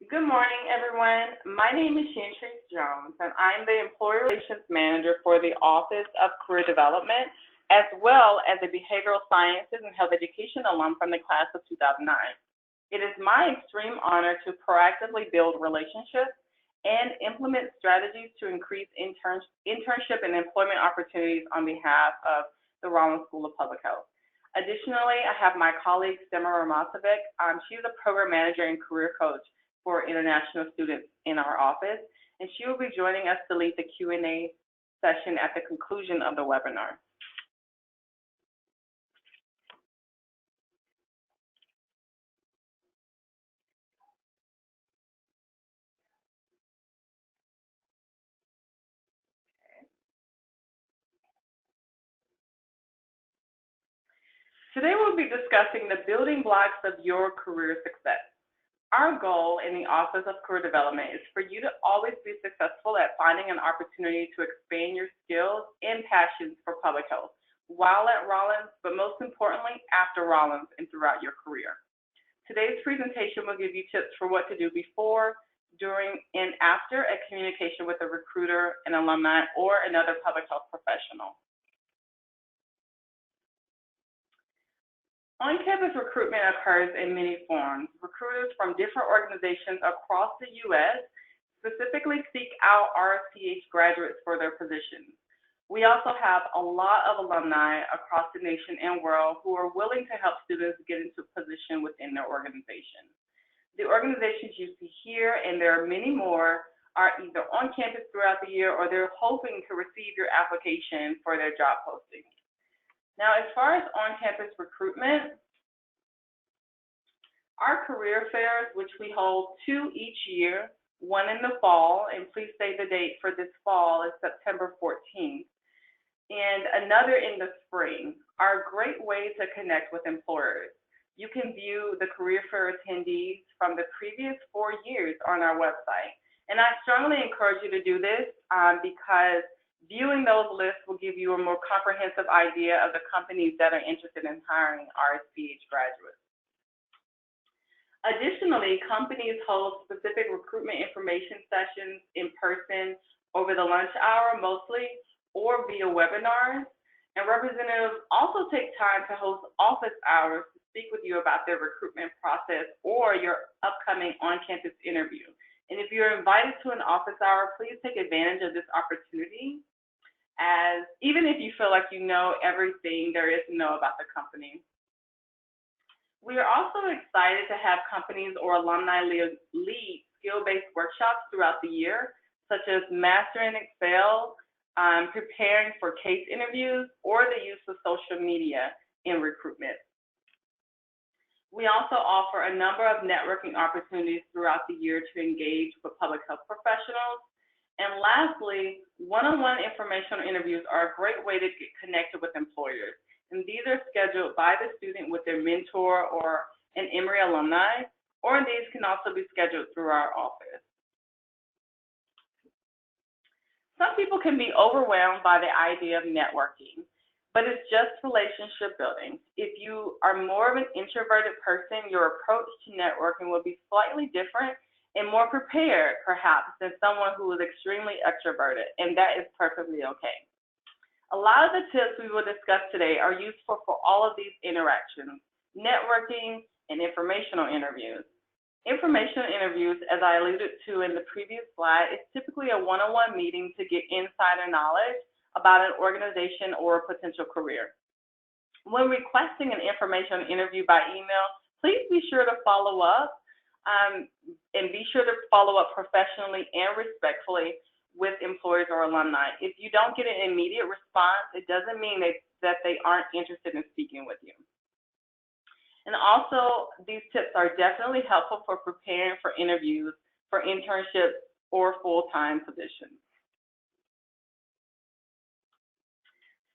Good morning, everyone. My name is Handshake Jones, and I'm the Employee Relations Manager for the Office of Career Development, as well as a Behavioral Sciences and Health Education alum from the class of 2009. It is my extreme honor to proactively build relationships and implement strategies to increase internship and employment opportunities on behalf of the Rollins School of Public Health. Additionally, I have my colleague, Sema Ramasovic. She's a program manager and career coach for international students in our office, and she will be joining us to lead the Q&A session at the conclusion of the webinar. Today we'll be discussing the building blocks of your career success. Our goal in the Office of Career Development is for you to always be successful at finding an opportunity to expand your skills and passions for public health while at Rollins, but most importantly, after Rollins and throughout your career. Today's presentation will give you tips for what to do before, during, and after a communication with a recruiter, an alumni, or another public health professional. On-campus recruitment occurs in many forms. Recruiters from different organizations across the U.S. specifically seek out RSPH graduates for their positions. We also have a lot of alumni across the nation and world who are willing to help students get into a position within their organization. The organizations you see here, and there are many more, are either on campus throughout the year or they're hoping to receive your application for their job posting. Now, as far as on-campus recruitment, our career fairs, which we hold 2 each year, one in the fall, and please save the date for this fall, is September 14th, and another in the spring, are a great way to connect with employers. You can view the career fair attendees from the previous 4 years on our website. And I strongly encourage you to do this because viewing those lists will give you a more comprehensive idea of the companies that are interested in hiring RSPH graduates. Additionally, companies hold specific recruitment information sessions in person over the lunch hour mostly, or via webinars. And representatives also take time to host office hours to speak with you about their recruitment process or your upcoming on-campus interview. And if you're invited to an office hour, please take advantage of this opportunity, as even if you feel like you know everything there is to know about the company. We are also excited to have companies or alumni lead skill-based workshops throughout the year, such as mastering Excel, preparing for case interviews, or the use of social media in recruitment. We also offer a number of networking opportunities throughout the year to engage with public health professionals. And lastly, one-on-one informational interviews are a great way to get connected with employers. And these are scheduled by the student with their mentor or an Emory alumni, or these can also be scheduled through our office. Some people can be overwhelmed by the idea of networking, but it's just relationship building. If you are more of an introverted person, your approach to networking will be slightly different and more prepared, perhaps, than someone who is extremely extroverted, and that is perfectly okay. A lot of the tips we will discuss today are useful for all of these interactions, networking and informational interviews. Informational interviews, as I alluded to in the previous slide, is typically a one-on-one meeting to get insider knowledge about an organization or a potential career. When requesting an informational interview by email, please be sure to follow up and be sure to follow up professionally and respectfully with employers or alumni. If you don't get an immediate response, it doesn't mean that they aren't interested in speaking with you. And also, these tips are definitely helpful for preparing for interviews for internships or full-time positions.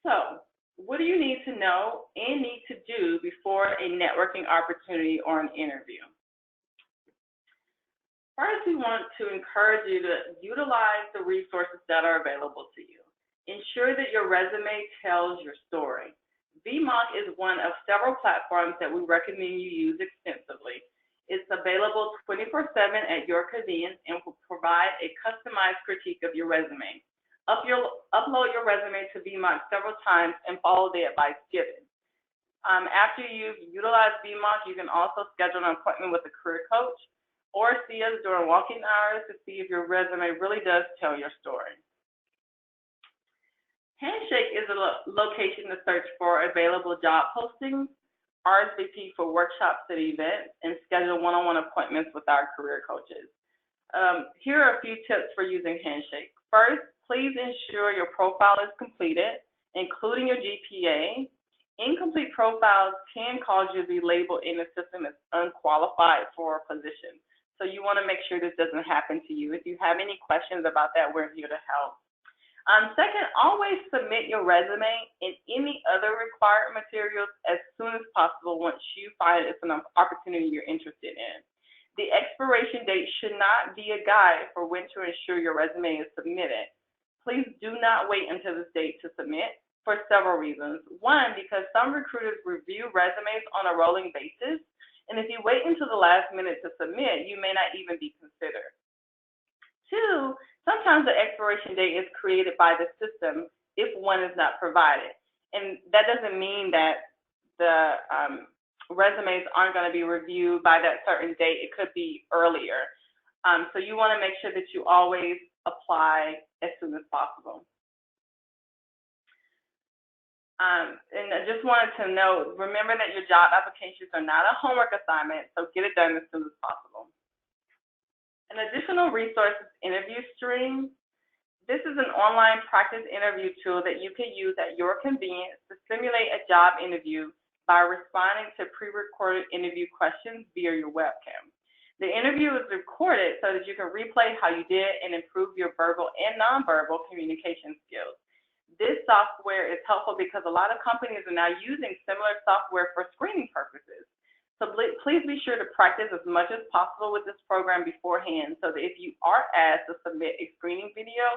So, what do you need to know and need to do before a networking opportunity or an interview? First, we want to encourage you to utilize the resources that are available to you. Ensure that your resume tells your story. VMOC is one of several platforms that we recommend you use extensively. It's available 24/7 at your convenience and will provide a customized critique of your resume. Upload your resume to BMOC several times and follow the advice given. After you've utilized BMOC, you can also schedule an appointment with a career coach or see us during walking hours to see if your resume really does tell your story. Handshake is a location to search for available job postings, RSVP for workshops and events, and schedule one-on-one appointments with our career coaches. Here are a few tips for using Handshake. First, please ensure your profile is completed, including your GPA. Incomplete profiles can cause you to be labeled in the system as unqualified for a position. So you want to make sure this doesn't happen to you. If you have any questions about that, we're here to help. Second, always submit your resume and any other required materials as soon as possible once you find it's an opportunity you're interested in. The expiration date should not be a guide for when to ensure your resume is submitted. Please do not wait until this date to submit for several reasons. One, because some recruiters review resumes on a rolling basis, and if you wait until the last minute to submit, you may not even be considered. Two, sometimes the expiration date is created by the system if one is not provided. And that doesn't mean that the resumes aren't going to be reviewed by that certain date. It could be earlier. So you want to make sure that you always apply as soon as possible. And I just wanted to note, remember that your job applications are not a homework assignment, so get it done as soon as possible. An additional resource is Interview Stream. This is an online practice interview tool that you can use at your convenience to simulate a job interview by responding to pre-recorded interview questions via your webcam. The interview is recorded so that you can replay how you did and improve your verbal and nonverbal communication skills. This software is helpful because a lot of companies are now using similar software for screening purposes. So please be sure to practice as much as possible with this program beforehand so that if you are asked to submit a screening video,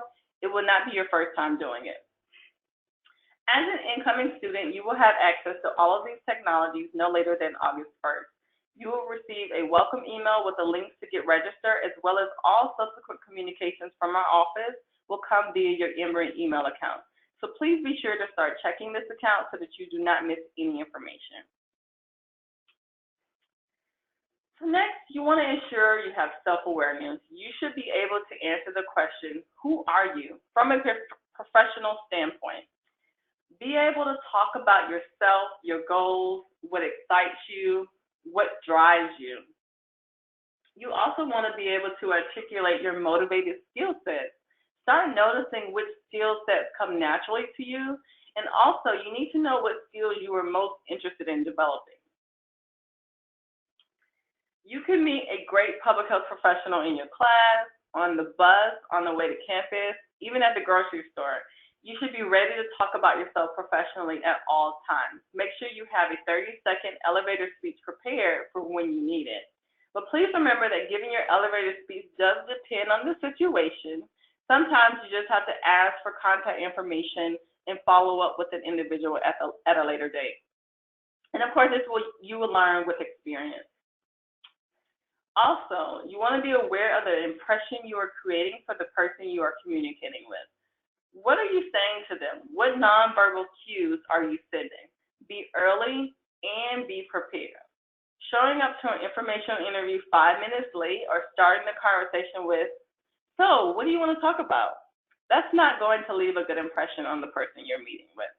it will not be your first time doing it. As an incoming student, you will have access to all of these technologies no later than August 1st. You will receive a welcome email with the links to get registered, as well as all subsequent communications from our office will come via your Emory email account. So please be sure to start checking this account so that you do not miss any information. So next, you want to ensure you have self-awareness. You should be able to answer the question, who are you, from a professional standpoint. Be able to talk about yourself, your goals, what excites you, what drives you. You also want to be able to articulate your motivated skill sets. Start noticing which skill sets come naturally to you, and also you need to know what skills you are most interested in developing. You can meet a great public health professional in your class, on the bus, on the way to campus, even at the grocery store. You should be ready to talk about yourself professionally at all times. Make sure you have a 30-second elevator speech prepared for when you need it. But please remember that giving your elevator speech does depend on the situation. Sometimes you just have to ask for contact information and follow up with an individual at a later date. And of course, you will learn with experience. Also, you want to be aware of the impression you are creating for the person you are communicating with. What are you saying to them? What nonverbal cues are you sending? Be early and be prepared. Showing up to an informational interview 5 minutes late or starting the conversation with, so what do you want to talk about? That's not going to leave a good impression on the person you're meeting with.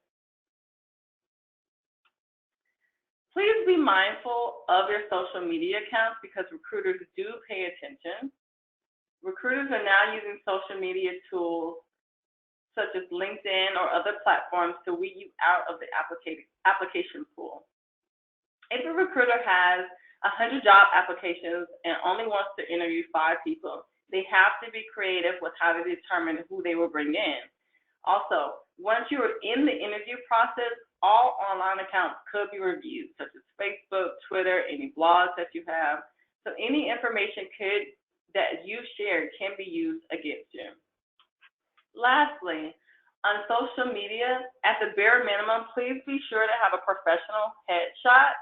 Please be mindful of your social media accounts because recruiters do pay attention. Recruiters are now using social media tools such as LinkedIn or other platforms to weed you out of the application pool. If a recruiter has 100 job applications and only wants to interview 5 people, they have to be creative with how to determine who they will bring in. Also, once you are in the interview process, all online accounts could be reviewed, such as Facebook, Twitter, any blogs that you have. So any information that you shared can be used against you. Lastly, on social media, at the bare minimum, please be sure to have a professional headshot,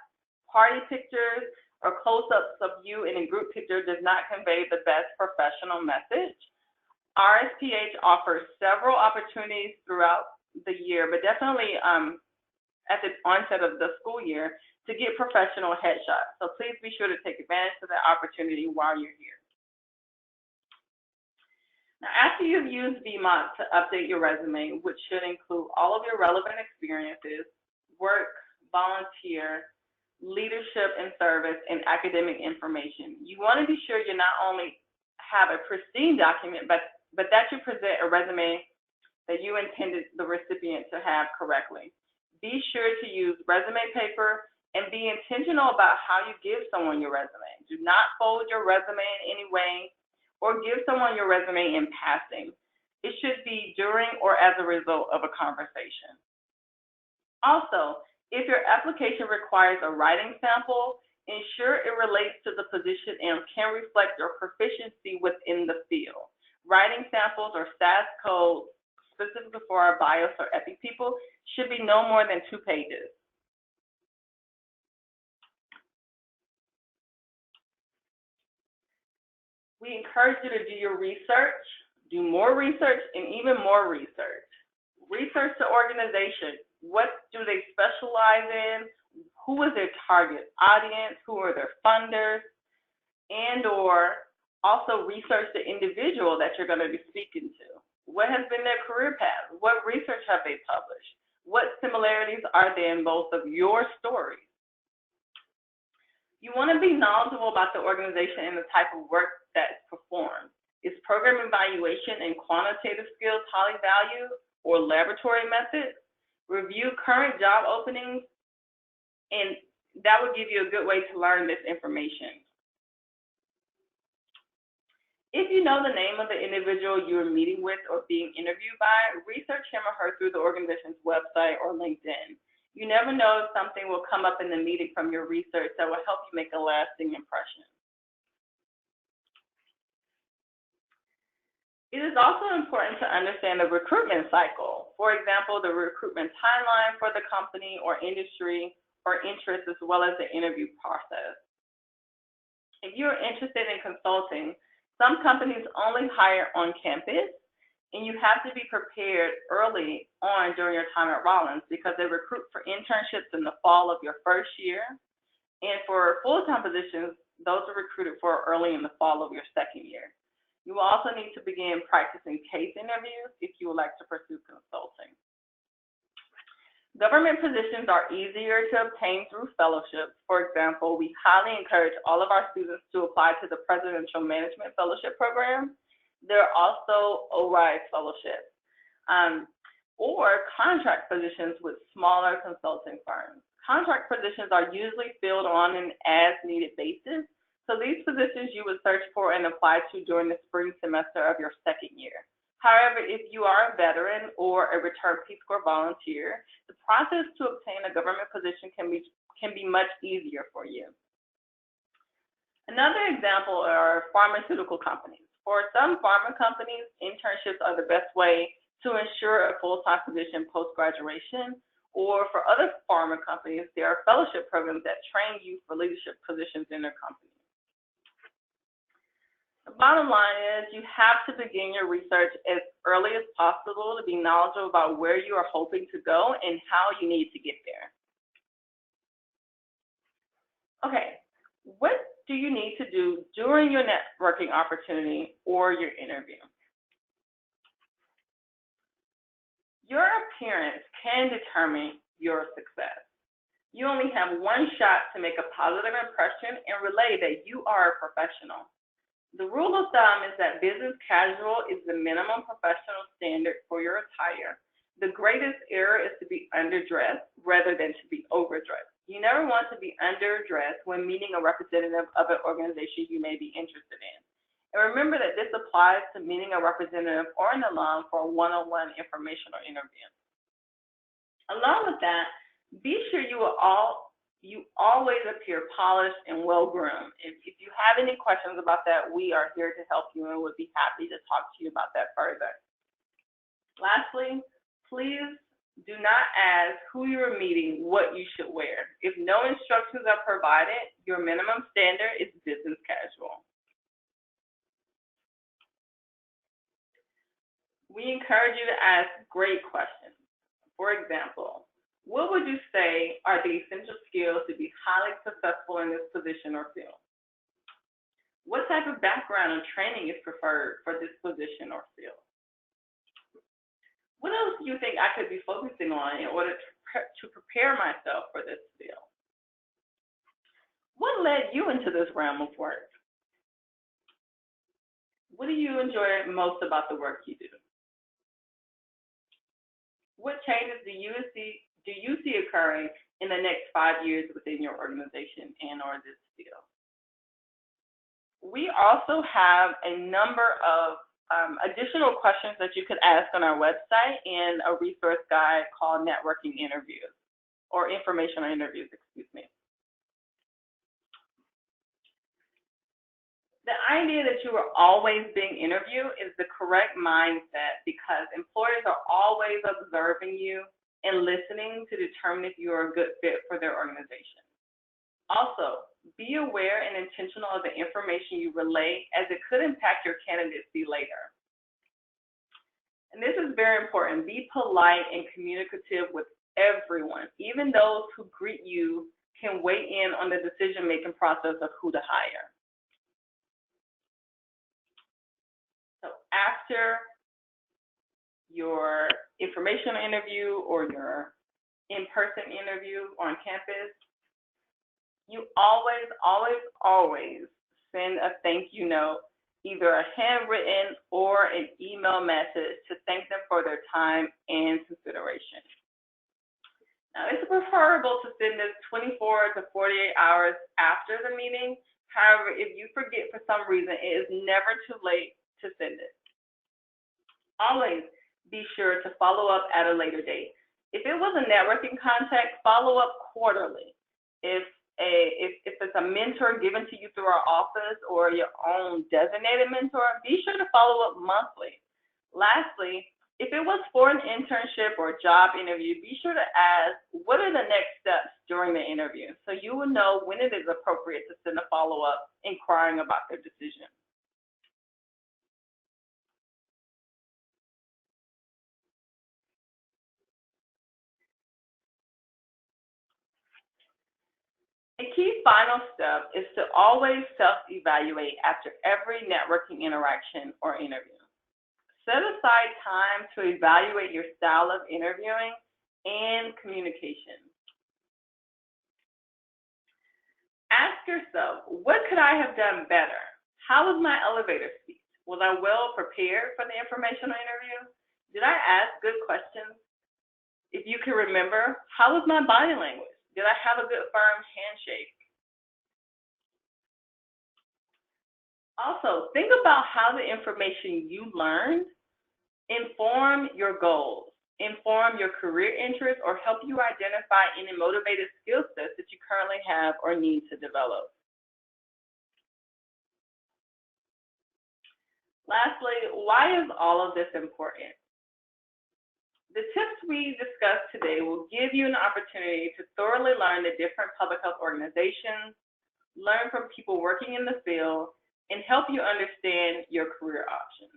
party pictures, or close-ups of you in a group picture does not convey the best professional message. RSPH offers several opportunities throughout the year, but definitely at the onset of the school year, to get professional headshots. So please be sure to take advantage of that opportunity while you're here. Now, after you've used VMOC to update your resume, which should include all of your relevant experiences, work, volunteer, leadership and service, and academic information, you want to be sure you not only have a pristine document, but that you present a resume that you intended the recipient to have correctly. Be sure to use resume paper and be intentional about how you give someone your resume. Do not fold your resume in any way or give someone your resume in passing. It should be during or as a result of a conversation. Also, if your application requires a writing sample, ensure it relates to the position and can reflect your proficiency within the field. Writing samples or SAS codes specifically for our BIOS or EPIC people should be no more than 2 pages. We encourage you to do your research, do more research, and even more research. Research the organization. What do they specialize in? Who is their target audience? Who are their funders? And/or also research the individual that you're going to be speaking to. What has been their career path? What research have they published? What similarities are there in both of your stories? You want to be knowledgeable about the organization and the type of work that's performed. Is program evaluation and quantitative skills highly valued, or laboratory methods? Review current job openings, and that will give you a good way to learn this information. If you know the name of the individual you are meeting with or being interviewed by, research him or her through the organization's website or LinkedIn. You never know if something will come up in the meeting from your research that will help you make a lasting impression. It is also important to understand the recruitment cycle. For example, the recruitment timeline for the company or industry or interest, as well as the interview process. If you're interested in consulting, some companies only hire on campus, and you have to be prepared early on during your time at Rollins because they recruit for internships in the fall of your first year. And for full-time positions, those are recruited for early in the fall of your second year. You will also need to begin practicing case interviews if you would like to pursue consulting. Government positions are easier to obtain through fellowships. For example, we highly encourage all of our students to apply to the Presidential Management Fellowship Program. There are also ORISE fellowships, or contract positions with smaller consulting firms. Contract positions are usually filled on an as-needed basis. So these positions you would search for and apply to during the spring semester of your second year. However, if you are a veteran or a returned Peace Corps volunteer, the process to obtain a government position can be much easier for you. Another example are pharmaceutical companies. For some pharma companies, internships are the best way to ensure a full-time position post-graduation, or for other pharma companies, there are fellowship programs that train you for leadership positions in their company. The bottom line is you have to begin your research as early as possible to be knowledgeable about where you are hoping to go and how you need to get there. Okay, what do you need to do during your networking opportunity or your interview? Your appearance can determine your success. You only have one shot to make a positive impression and relay that you are a professional. The rule of thumb is that business casual is the minimum professional standard for your attire. The greatest error is to be underdressed rather than to be overdressed. You never want to be underdressed when meeting a representative of an organization you may be interested in. And remember that this applies to meeting a representative or an alum for a one-on-one informational interview. Along with that, be sure you always appear polished and well-groomed. If you have any questions about that, we are here to help you and would be happy to talk to you about that further. Lastly, please do not ask who you are meeting what you should wear. If no instructions are provided, your minimum standard is business casual. We encourage you to ask great questions. For example, what would you say are the essential skills to be highly successful in this position or field? What type of background and training is preferred for this position or field? What else do you think I could be focusing on in order to prepare myself for this field? What led you into this realm of work? What do you enjoy most about the work you do? What changes do you see occurring in the next 5 years within your organization and or this field? We also have a number of additional questions that you could ask on our website and a resource guide called Networking Interviews, or Informational Interviews, excuse me. The idea that you are always being interviewed is the correct mindset because employers are always observing you and listening to determine if you are a good fit for their organization. Also, be aware and intentional of the information you relay as it could impact your candidacy later. And this is very important. Be polite and communicative with everyone. Even those who greet you can weigh in on the decision-making process of who to hire. So after your informational interview or your in-person interview on campus, you always send a thank you note, either a handwritten or an email message to thank them for their time and consideration. Now, it's preferable to send this 24 to 48 hours after the meeting. However, if you forget for some reason, it is never too late to send it. Always be sure to follow up at a later date. If it was a networking contact, follow up quarterly. If it's a mentor given to you through our office or your own designated mentor, be sure to follow up monthly. Lastly, if it was for an internship or job interview, be sure to ask what are the next steps during the interview so you will know when it is appropriate to send a follow-up inquiring about their decision. A key final step is to always self-evaluate after every networking interaction or interview. Set aside time to evaluate your style of interviewing and communication. Ask yourself, what could I have done better? How was my elevator speech? Was I well prepared for the informational interview? Did I ask good questions? If you can remember, how was my body language? Did I have a good firm handshake? Also, think about how the information you learned inform your goals, inform your career interests, or help you identify any motivated skill sets that you currently have or need to develop. Lastly, why is all of this important? The tips we discussed today will give you an opportunity to thoroughly learn the different public health organizations, learn from people working in the field, and help you understand your career options.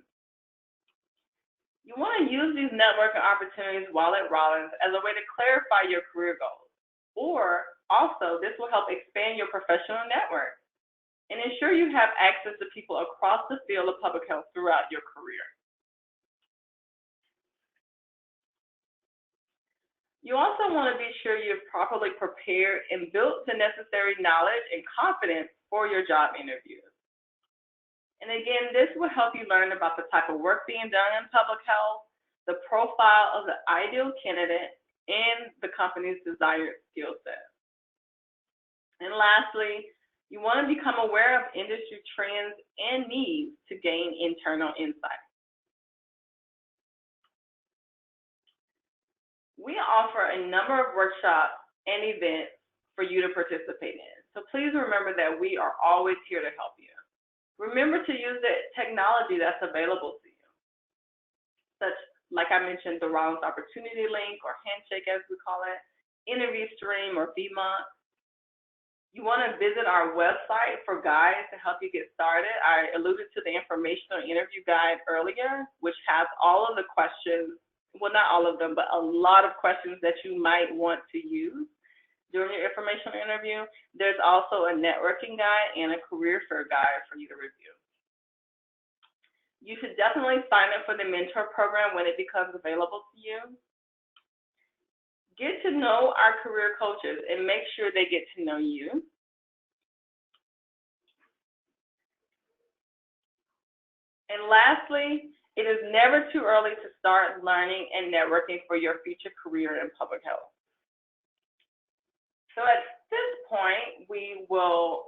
You want to use these networking opportunities while at Rollins as a way to clarify your career goals. Or also, this will help expand your professional network and ensure you have access to people across the field of public health throughout your career. You also want to be sure you've properly prepared and built the necessary knowledge and confidence for your job interviews. And again, this will help you learn about the type of work being done in public health, the profile of the ideal candidate, and the company's desired skill set. And lastly, you want to become aware of industry trends and needs to gain internal insight. We offer a number of workshops and events for you to participate in. So please remember that we are always here to help you. Remember to use the technology that's available to you, such like I mentioned, the Rollins Opportunity Link or Handshake as we call it, Interview Stream or VMONT. You want to visit our website for guides to help you get started. I alluded to the informational interview guide earlier, which has all of the questions, well, not all of them, but a lot of questions that you might want to use during your informational interview. There's also a networking guide and a career fair guide for you to review. You should definitely sign up for the mentor program when it becomes available to you. Get to know our career coaches and make sure they get to know you. And lastly, it is never too early to start learning and networking for your future career in public health. So at this point, we will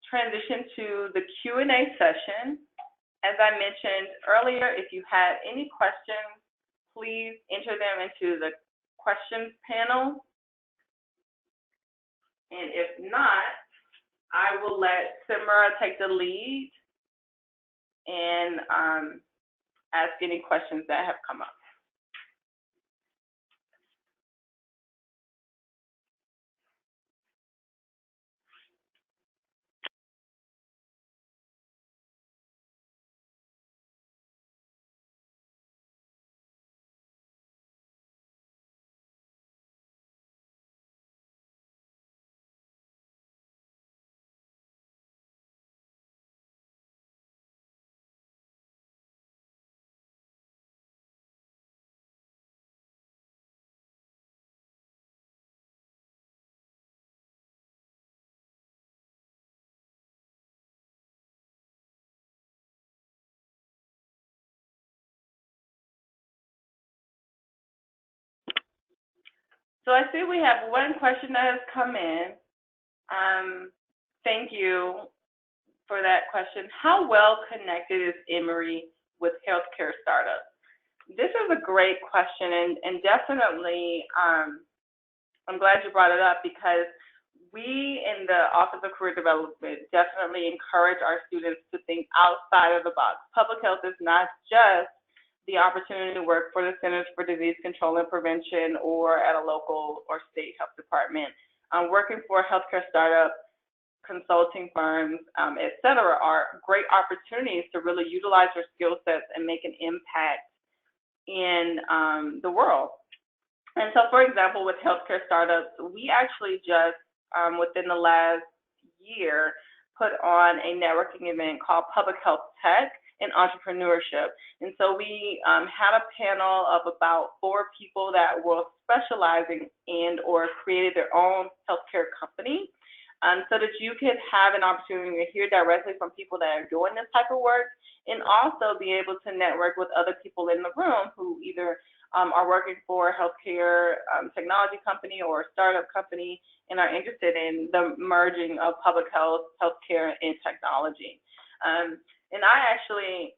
transition to the Q&A session. As I mentioned earlier, if you had any questions, please enter them into the questions panel. And if not, I will let Simra take the lead and ask any questions that have come up. So I see we have one question that has come in. Thank you for that question. How well connected is Emory with healthcare startups? This is a great question, and definitely, I'm glad you brought it up, because we in the Office of Career Development definitely encourage our students to think outside of the box. Public health is not just the opportunity to work for the Centers for Disease Control and Prevention or at a local or state health department. Working for healthcare startups, consulting firms, et cetera, are great opportunities to really utilize your skill sets and make an impact in the world. And so, for example, with healthcare startups, we actually just, within the last year, put on a networking event called Public Health Tech and Entrepreneurship. And so we had a panel of about 4 people that were specializing in or created their own healthcare company, so that you could have an opportunity to hear directly from people that are doing this type of work, and also be able to network with other people in the room who either are working for a healthcare technology company or a startup company and are interested in the merging of public health, healthcare, and technology. And I actually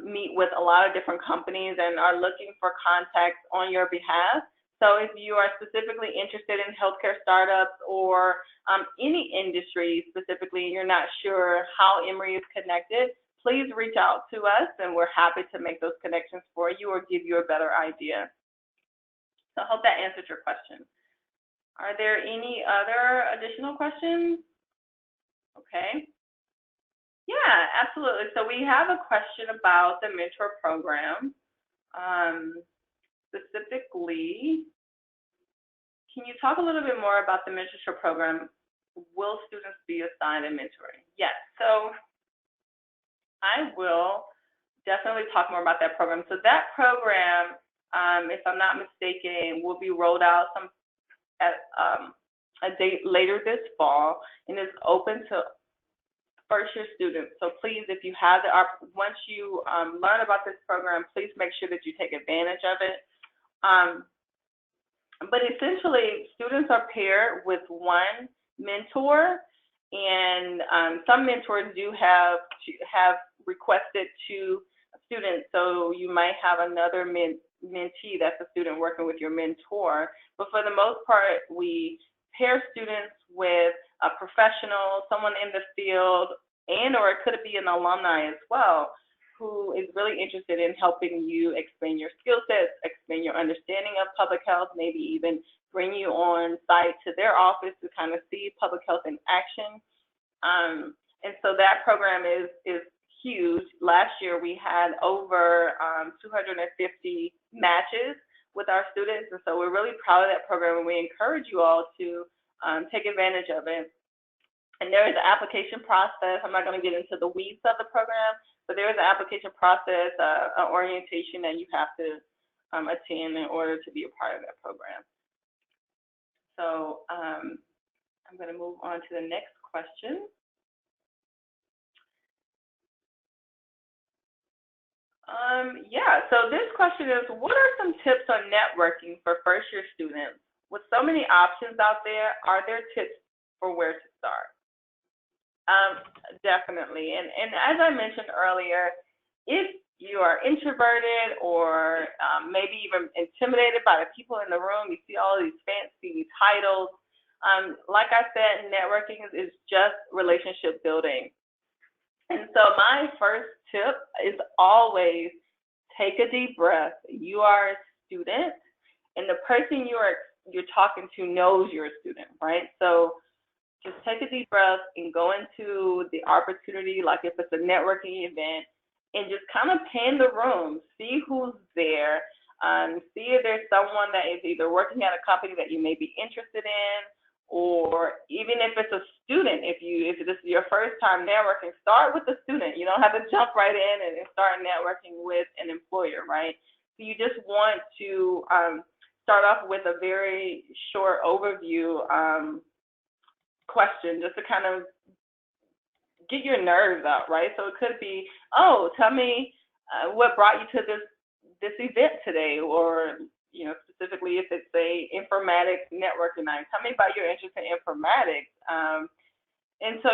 meet with a lot of different companies and are looking for contacts on your behalf. So if you are specifically interested in healthcare startups or any industry specifically, and you're not sure how Emory is connected, please reach out to us, and we're happy to make those connections for you or give you a better idea. So I hope that answered your question. Are there any other additional questions? Okay. Yeah, absolutely. So we have a question about the mentor program. Specifically, can you talk a little bit more about the mentorship program? Will students be assigned a mentoring? Yes, so I will definitely talk more about that program. So that program, if I'm not mistaken, will be rolled out at a date later this fall, and is open to first-year students. So please, if you have once you learn about this program, please make sure that you take advantage of it. But essentially, students are paired with one mentor, and some mentors do have requested 2 students. So you might have another mentee that's a student working with your mentor. But for the most part, we pair students with a professional, someone in the field, and or it could be an alumni as well, who is really interested in helping you expand your skill sets, expand your understanding of public health, maybe even bring you on site to their office to kind of see public health in action. And so that program is huge. Last year we had over 250 matches with our students, and so we're really proud of that program, and we encourage you all to take advantage of it. And there is an application process. I'm not going to get into the weeds of the program, but there is an application process, an orientation that you have to attend in order to be a part of that program. So I'm going to move on to the next question. So this question is, what are some tips on networking for first-year students? With so many options out there, are there tips for where to start? Definitely. And as I mentioned earlier, if you are introverted or maybe even intimidated by the people in the room, you see all these fancy titles, like I said, networking is just relationship building. And so my first tip is always take a deep breath. You are a student, and the person you're talking to knows you're a student, right? So just take a deep breath and go into the opportunity, like if it's a networking event, and just kind of pan the room, see who's there, see if there's someone that is either working at a company that you may be interested in, or even if it's a student, if this is your first time networking, start with the student. You don't have to jump right in and start networking with an employer, right? So you just want to start off with a very short overview question, just to kind of get your nerves out, right? So it could be, oh, tell me what brought you to this event today, or specifically if it's a informatics networking night, tell me about your interest in informatics. And so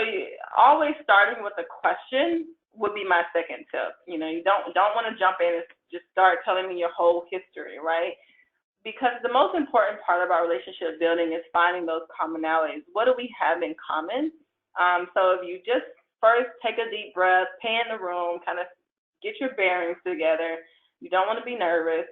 always starting with a question would be my second tip. You don't want to jump in and just start telling me your whole history, right? Because the most important part of our relationship building is finding those commonalities. What do we have in common? So if you just first take a deep breath, pan the room, kind of get your bearings together. You don't want to be nervous.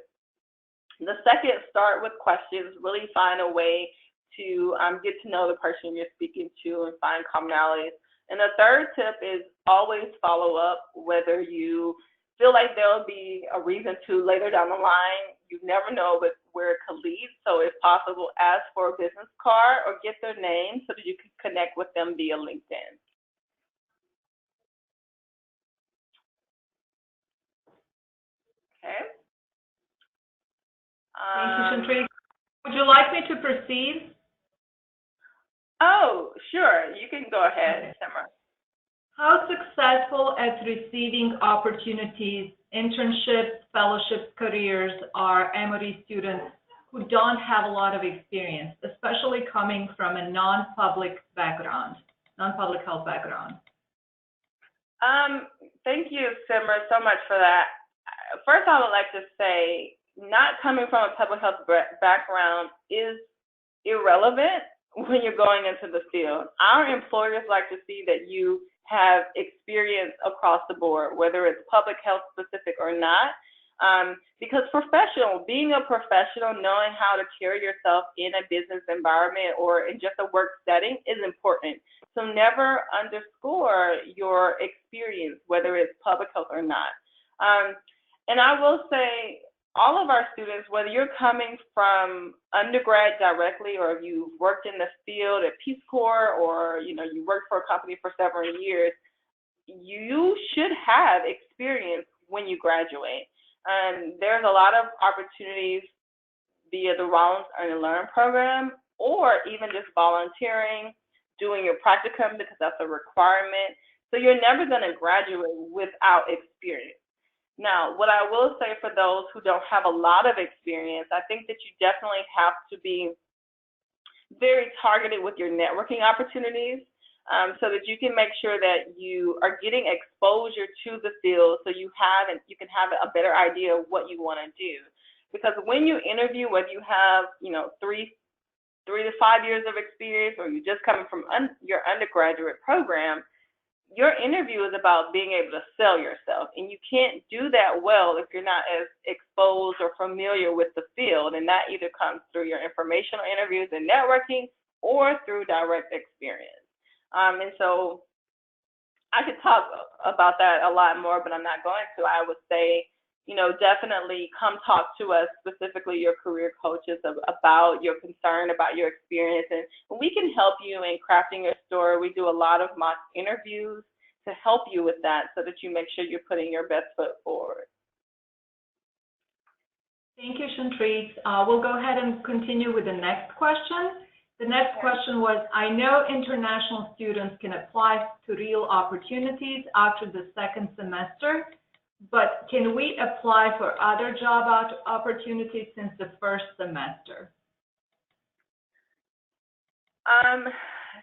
The second, start with questions, really find a way to get to know the person you're speaking to and find commonalities. And the third tip is always follow up, whether you feel like there'll be a reason to later down the line. You never know where it could lead. So if possible, ask for a business card or get their name so that you can connect with them via LinkedIn. Okay. Thank you, Shantri. Would you like me to proceed? Oh, sure. You can go ahead, Simra. How successful at receiving opportunities, internships, fellowships, careers are MOD students who don't have a lot of experience, especially coming from a non-public health background? Thank you, Simra, so much for that. First, I would like to say, not coming from a public health background is irrelevant when you're going into the field. Our employers like to see that you have experience across the board, whether it's public health specific or not, because being a professional, knowing how to carry yourself in a business environment or in just a work setting is important. So never underscore your experience, whether it's public health or not. And I will say, all of our students, whether you're coming from undergrad directly or if you've worked in the field at Peace Corps or you worked for a company for several years, you should have experience when you graduate. There's a lot of opportunities via the Rollins Earn and Learn program, or even just volunteering, doing your practicum, because that's a requirement. So you're never going to graduate without experience. Now, what I will say for those who don't have a lot of experience, I think that you definitely have to be very targeted with your networking opportunities, so that you can make sure that you are getting exposure to the field, so you can have a better idea of what you want to do. Because when you interview, whether you have 3 to 5 years of experience or you're just coming from your undergraduate program, your interview is about being able to sell yourself, and you can't do that well if you're not as exposed or familiar with the field, and that either comes through your informational interviews and networking or through direct experience. And so I could talk about that a lot more, but I'm not going to. I would say, definitely come talk to us, specifically your career coaches, about your concern, about your experience, and we can help you in crafting your story. We do a lot of mock interviews to help you with that so that you make sure you're putting your best foot forward. Thank you, Chantrice. We'll go ahead and continue with the next question. The next question was, I know international students can apply to real opportunities after the second semester, but can we apply for other job opportunities since the first semester?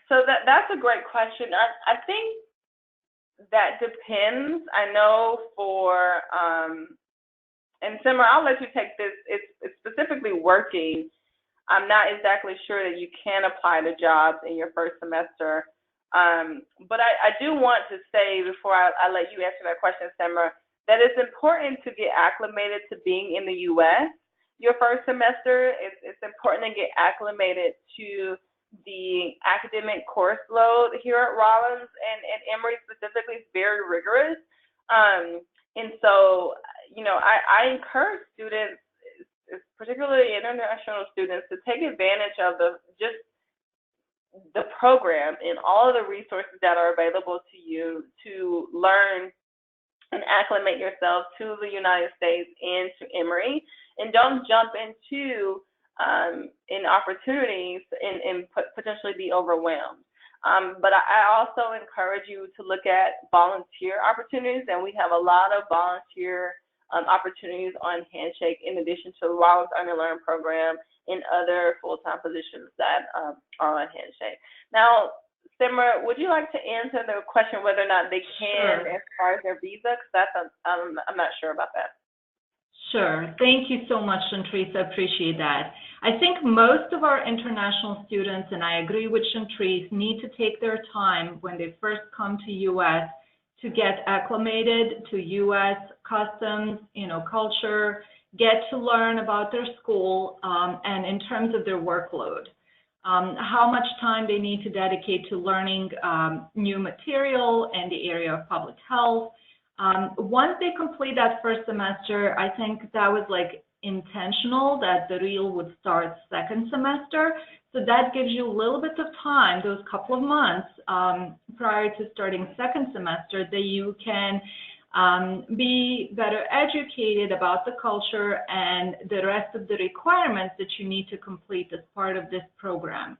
So that's a great question. I think that depends. I know for, and Simmer, I'll let you take this. It's specifically working. I'm not exactly sure that you can apply to jobs in your first semester. But I do want to say, before I let you answer that question, Simmer, that it's important to get acclimated to being in the U.S. your first semester. It's important to get acclimated to the academic course load here at Rollins, and Emory specifically is very rigorous. And so, I encourage students, particularly international students, to take advantage of the program and all of the resources that are available to you to learn and acclimate yourself to the United States and to Emory, and don't jump into in opportunities and potentially be overwhelmed. But I also encourage you to look at volunteer opportunities, and we have a lot of volunteer opportunities on Handshake, in addition to the Rollins Earn and Learn program and other full-time positions that are on Handshake. Now, Simmer, would you like to answer the question whether or not they can, as far as their visa? Because I'm not sure about that. Sure. Thank you so much, Chantrice. I appreciate that. I think most of our international students, and I agree with Chantrice, need to take their time when they first come to U.S. to get acclimated to U.S. customs, culture, get to learn about their school, and in terms of their workload. How much time they need to dedicate to learning new material in the area of public health. Once they complete that first semester, I think that was intentional that the real would start second semester. So that gives you a little bit of time, those couple of months prior to starting second semester, that you can be better educated about the culture and the rest of the requirements that you need to complete as part of this program.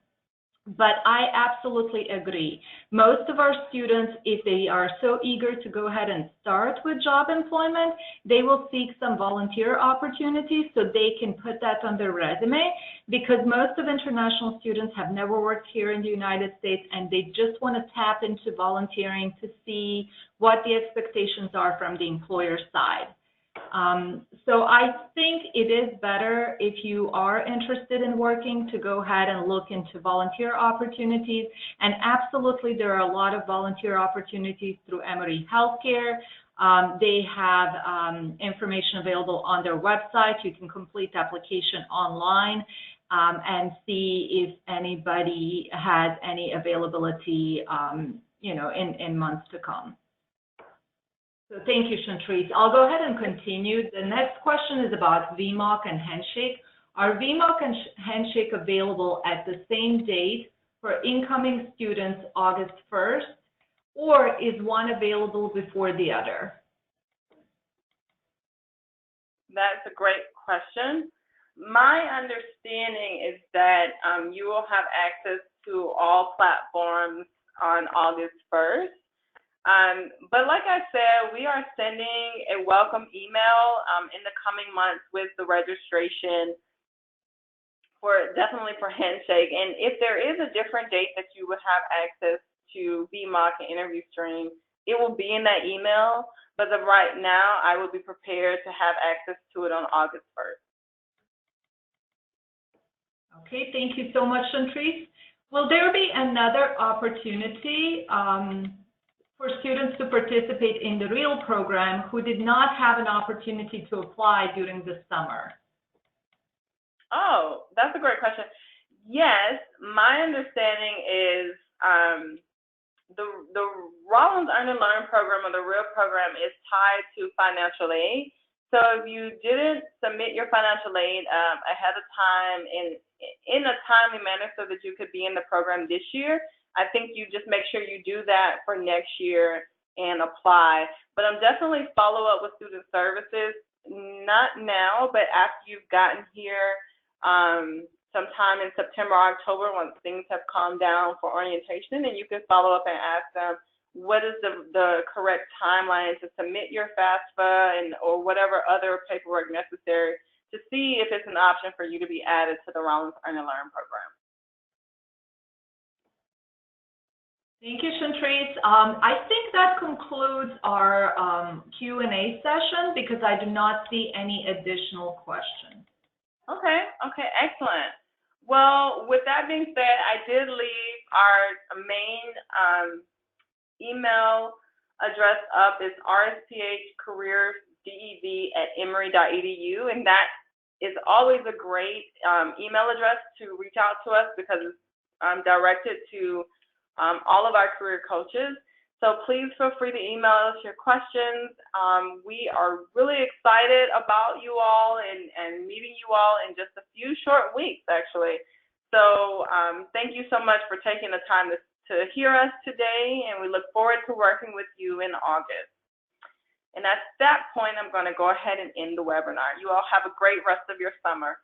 But I absolutely agree. Most of our students, if they are so eager to go ahead and start with job employment, they will seek some volunteer opportunities so they can put that on their resume, because most of international students have never worked here in the United States, and they just want to tap into volunteering to see what the expectations are from the employer side. So I think it is better, if you are interested in working, to go ahead and look into volunteer opportunities. And absolutely, there are a lot of volunteer opportunities through Emory Healthcare. They have information available on their website. You can complete the application online and see if anybody has any availability, in months to come. So thank you, Chantrice. I'll go ahead and continue. The next question is about VMOC and Handshake. Are VMOC and Handshake available at the same date for incoming students August 1st, or is one available before the other? That's a great question. My understanding is that you will have access to all platforms on August 1st. But like I said, we are sending a welcome email in the coming months with the registration definitely for Handshake. And if there is a different date that you would have access to VMOC and Interview Stream, it will be in that email. But as of right now, I will be prepared to have access to it on August 1st. Okay, thank you so much, Chantrice. Will there be another opportunity for students to participate in the REAL program who did not have an opportunity to apply during the summer? Oh, that's a great question. Yes, my understanding is the Rollins Earn and Learn program, or the REAL program, is tied to financial aid. So if you didn't submit your financial aid ahead of time in a timely manner so that you could be in the program this year, I think you just make sure you do that for next year and apply. But I'm definitely follow up with student services, not now, but after you've gotten here sometime in September or October, once things have calmed down for orientation, and you can follow up and ask them what is the correct timeline to submit your FAFSA or whatever other paperwork necessary to see if it's an option for you to be added to the Rollins Earn and Learn program. Thank you, Shantrice. I think that concludes our Q&A session because I do not see any additional questions. Okay, excellent. Well, with that being said, I did leave our main email address up. It's rshcareersdev@emory.edu, and that is always a great email address to reach out to us because it's directed to all of our career coaches. So please feel free to email us your questions. We are really excited about you all and meeting you all in just a few short weeks, actually. So thank you so much for taking the time to hear us today, and we look forward to working with you in August. And at that point, I'm going to go ahead and end the webinar. You all have a great rest of your summer.